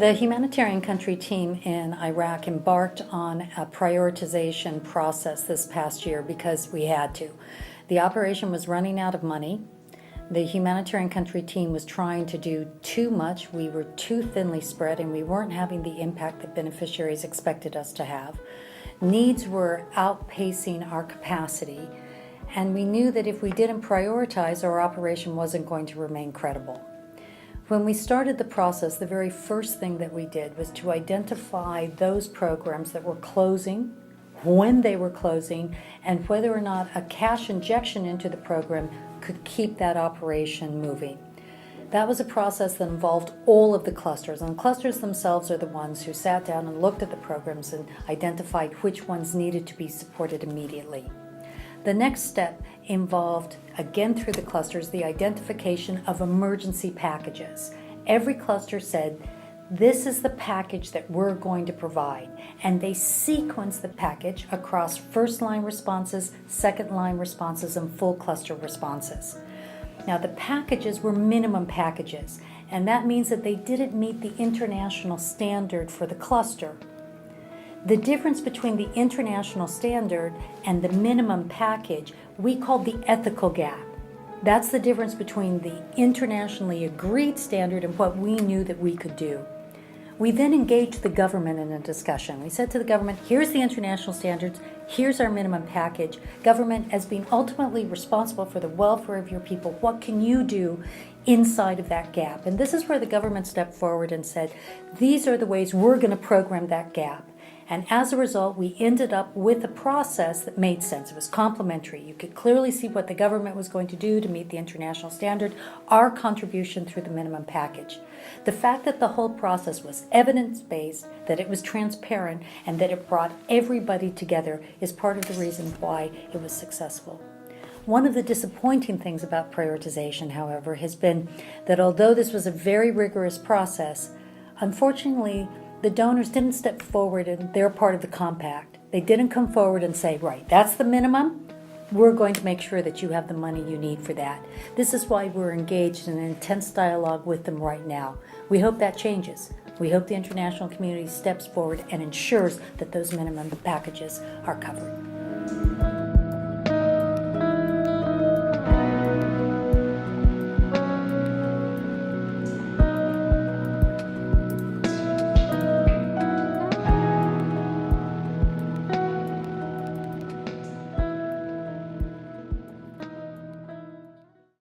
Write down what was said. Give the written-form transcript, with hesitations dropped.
The humanitarian country team in Iraq embarked on a prioritization process this past year because we had to. The operation was running out of money. The humanitarian country team was trying to do too much. We were too thinly spread and we weren't having the impact that beneficiaries expected us to have. Needs were outpacing our capacity, and we knew that if we didn't prioritize, our operation wasn't going to remain credible. When we started the process, the very first thing that we did was to identify those programs that were closing, when they were closing, and whether or not a cash injection into the program could keep that operation moving. That was a process that involved all of the clusters, and the clusters themselves are the ones who sat down and looked at the programs and identified which ones needed to be supported immediately. The next step involved, again through the clusters, the identification of emergency packages. Every cluster said, this is the package that we're going to provide. And they sequenced the package across first-line responses, second-line responses, and full cluster responses. Now, the packages were minimum packages, and that means that they didn't meet the international standard for the cluster. The difference between the international standard and the minimum package, we called the ethical gap. That's the difference between the internationally agreed standard and what we knew that we could do. We then engaged the government in a discussion. We said to the government, here's the international standards, here's our minimum package. Government, as being ultimately responsible for the welfare of your people, what can you do inside of that gap? And this is where the government stepped forward and said, these are the ways we're going to program that gap. And as a result, we ended up with a process that made sense. It was complementary. You could clearly see what the government was going to do to meet the international standard, our contribution through the minimum package. The fact that the whole process was evidence-based, that it was transparent, and that it brought everybody together is part of the reason why it was successful. One of the disappointing things about prioritization, however, has been that although this was a very rigorous process, unfortunately, the donors didn't step forward and they're part of the compact. They didn't come forward and say, right, that's the minimum. We're going to make sure that you have the money you need for that. This is why we're engaged in an intense dialogue with them right now. We hope that changes. We hope the international community steps forward and ensures that those minimum packages are covered.